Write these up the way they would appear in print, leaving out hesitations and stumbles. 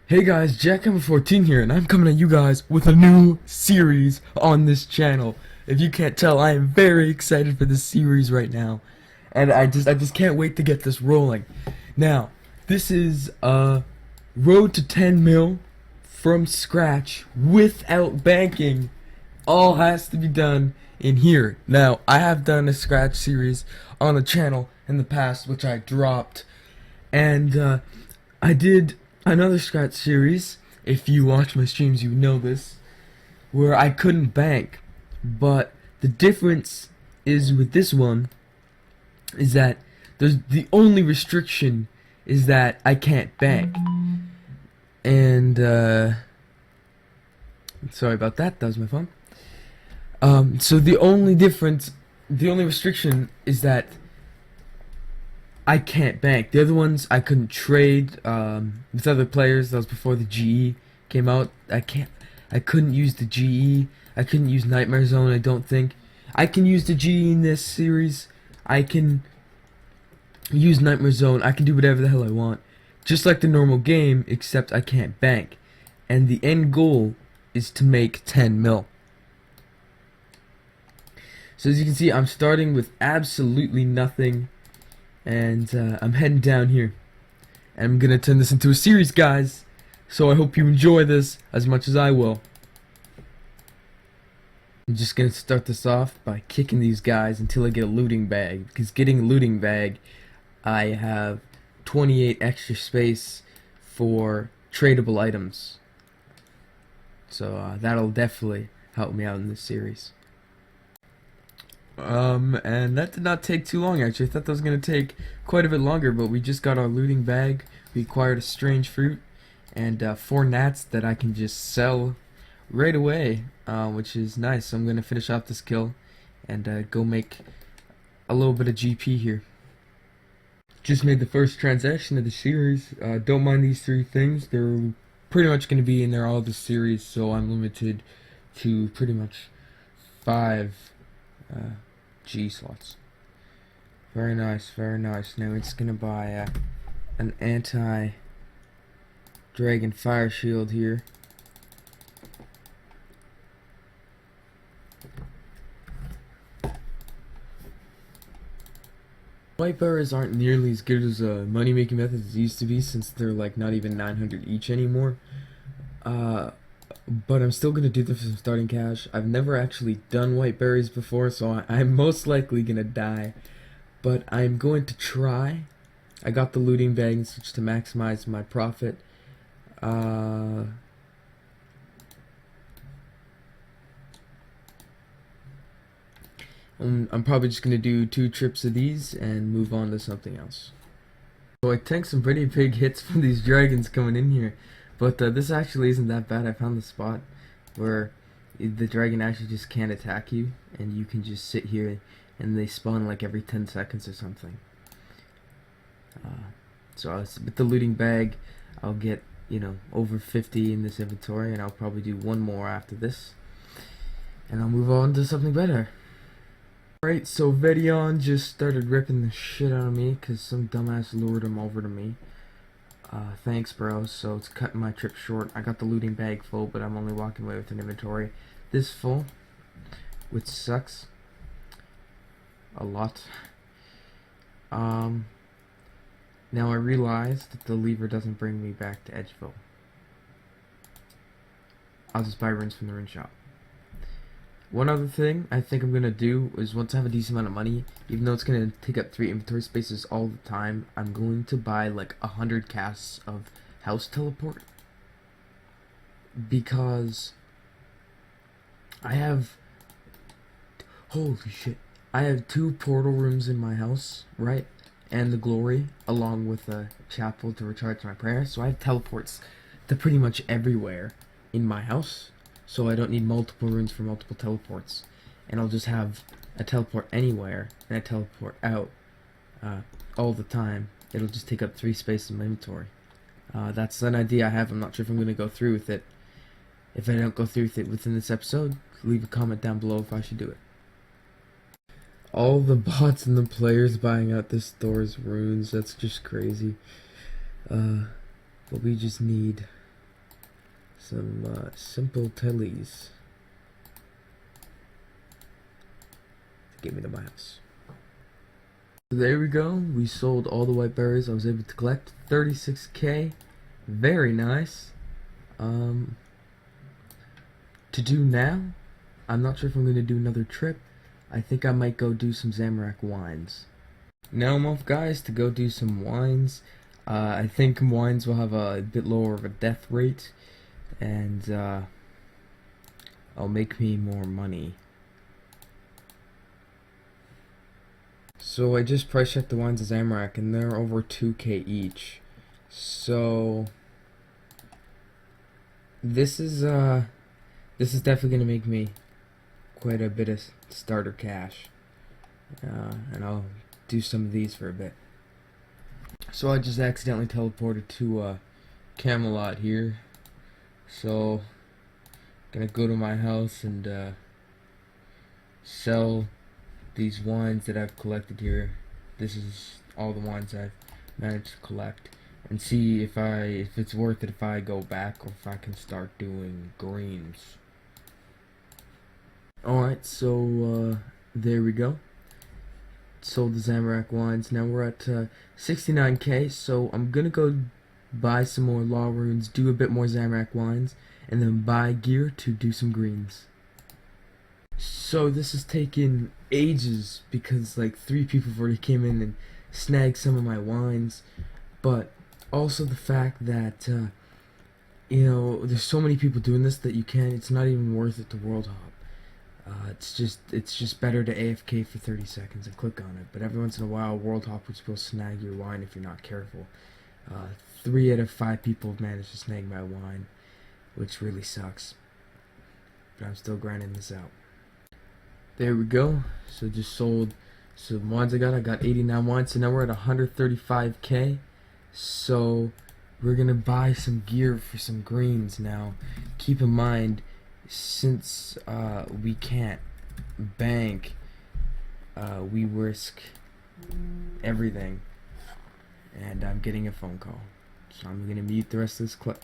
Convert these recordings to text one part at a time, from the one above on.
Hey guys, JackHammer14 here, and I'm coming at you guys with a new series on this channel. If you can't tell, I am very excited for this series right now, and I just can't wait to get this rolling. Now, this is road to 10 mil from scratch without banking. All has to be done in here. Now, I have done a scratch series on the channel in the past, which I dropped, and I did another scratch series. If you watch my streams, you know this, where I couldn't bank. But the difference is with this one is that the only restriction is that I can't bank. And sorry about that. That was my phone. So the only restriction is that I can't bank. The other ones I couldn't trade with other players. That was before the GE came out. I couldn't use the GE. I couldn't use Nightmare Zone. I don't think I can use the GE in this series. I can use Nightmare Zone. I can do whatever the hell I want, just like the normal game, except I can't bank. And the end goal is to make 10 mil. So as you can see, I'm starting with absolutely nothing. And I'm heading down here, and I'm gonna turn this into a series, guys, so I hope you enjoy this as much as I will. I'm just gonna start this off by kicking these guys until I get a looting bag, because getting a looting bag, I have 28 extra space for tradable items, so that'll definitely help me out in this series. And that did not take too long, actually. I thought that was going to take quite a bit longer, but we just got our looting bag. We acquired a strange fruit and 4 gnats that I can just sell right away, which is nice. So I'm going to finish off this kill and go make a little bit of GP here. Just made the first transaction of the series. Don't mind these 3 things. They're pretty much going to be in there all the series, so I'm limited to pretty much 5 G slots. Very nice, very nice. Now it's gonna buy an anti-dragon fire shield here. White berries aren't nearly as good as money-making methods as used to be, since they're like not even 900 each anymore. But I'm still gonna do this for some starting cash. I've never actually done white berries before, so I'm most likely gonna die. But I'm going to try. I got the looting bag and such to maximize my profit. I'm probably just gonna do 2 trips of these and move on to something else. So I take some pretty big hits from these dragons coming in here. But this actually isn't that bad. I found the spot where the dragon actually just can't attack you, and you can just sit here, and they spawn like every 10 seconds or something. So with the looting bag, I'll get, you know, over 50 in this inventory, and I'll probably do 1 more after this, and I'll move on to something better. Alright, so Vedion just started ripping the shit out of me because some dumbass lured him over to me. Thanks, bro. So it's cutting my trip short. I got the looting bag full, but I'm only walking away with an inventory this full, which sucks a lot. Now I realize that the lever doesn't bring me back to Edgeville. I'll just buy runes from the rune shop. One other thing I think I'm gonna do is, once I have a decent amount of money, even though it's gonna take up 3 inventory spaces all the time, I'm going to buy like 100 casts of house teleport, because I have, holy shit, I have 2 portal rooms in my house, right, and the glory, along with a chapel to recharge my prayers. So I have teleports to pretty much everywhere in my house. So I don't need multiple runes for multiple teleports, and I'll just have a teleport anywhere and a teleport out all the time. It'll just take up 3 spaces in my inventory. That's an idea I have. I'm not sure if I'm going to go through with it. If I don't go through with it within this episode, leave a comment down below if I should do it. All the bots and the players buying out this store's runes, that's just crazy. But we just need some simple tellies to get me to my house. So there we go. We sold all the white berries. I was able to collect 36k. Very nice. To do now, I'm not sure if I'm going to do another trip. I think I might go do some Zamorak wines. Now I'm off, guys, to go do some wines. I think wines will have a bit lower of a death rate, and I'll make me more money. So I just price checked the wines of Zamorak, and they're over 2k each. So this is definitely gonna make me quite a bit of starter cash, and I'll do some of these for a bit. So I just accidentally teleported to Camelot here, so gonna go to my house and sell these wines that I've collected here. This is all the wines I've managed to collect, and see if it's worth it if I go back, or if I can start doing greens. Alright, so there we go. Sold the Zamorak wines. Now we're at 69k, so I'm gonna go buy some more law runes, do a bit more Zamorak wines, and then buy gear to do some greens. So this has taken ages because like 3 people already came in and snagged some of my wines, but also the fact that you know, there's so many people doing this that it's not even worth it to world hop. It's just better to AFK for 30 seconds and click on it. But every once in a while, world hoppers will snag your wine if you're not careful. 3 out of 5 people have managed to snag my wine, which really sucks. But I'm still grinding this out. There we go. So just sold some wines I got 89 wines, so now we're at 135k. So we're gonna buy some gear for some greens now. Keep in mind, since we can't bank, we risk everything. And I'm getting a phone call, so I'm gonna mute the rest of this clip.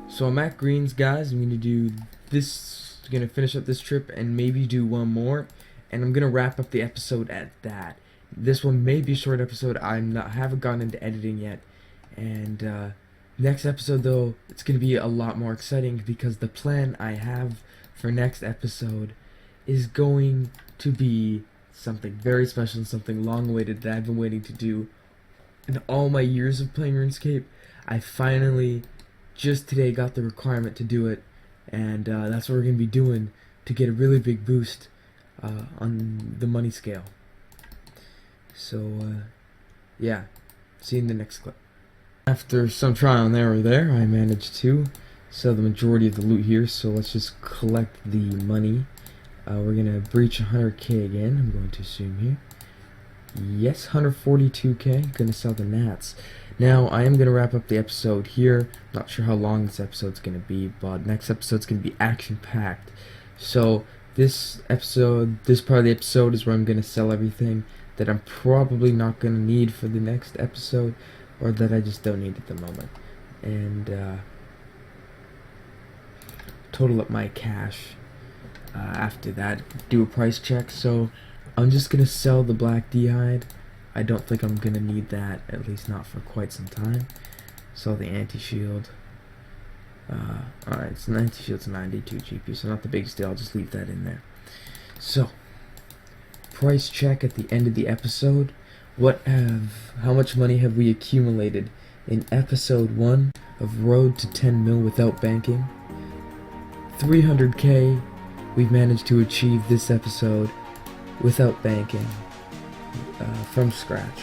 So I'm at Greens, guys. I'm gonna do this, gonna finish up this trip and maybe do one more, and I'm gonna wrap up the episode at that. This one may be a short episode. Haven't gotten into editing yet, and next episode though, it's gonna be a lot more exciting because the plan I have for next episode is going to be something very special and something long-awaited that I've been waiting to do in all my years of playing RuneScape. I finally just today got the requirement to do it, and that's what we're going to be doing to get a really big boost on the money scale. So yeah, see you in the next clip. After some trial and error there, I managed to sell the majority of the loot here, so let's just collect the money. We're going to breach 100k again, I'm going to assume here. Yes, 142k, gonna sell the Nats. Now, I am gonna wrap up the episode here. Not sure how long this episode's gonna be, but next episode's gonna be action-packed. So, this part of the episode is where I'm gonna sell everything that I'm probably not gonna need for the next episode, or that I just don't need at the moment. And, total up my cash. After that, do a price check. So, I'm just gonna sell the black d'hide. I don't think I'm gonna need that, at least not for quite some time. Sell the anti-shield. Alright, so the anti-shield's 92 GP, so not the biggest deal. I'll just leave that in there. So, price check at the end of the episode. How much money have we accumulated in episode 1 of Road to 10 mil without banking? 300k we've managed to achieve this episode without banking, from scratch.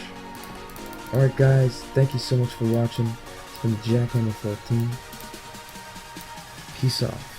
Alright guys, thank you so much for watching. It's been Jackhammer 14. Peace out.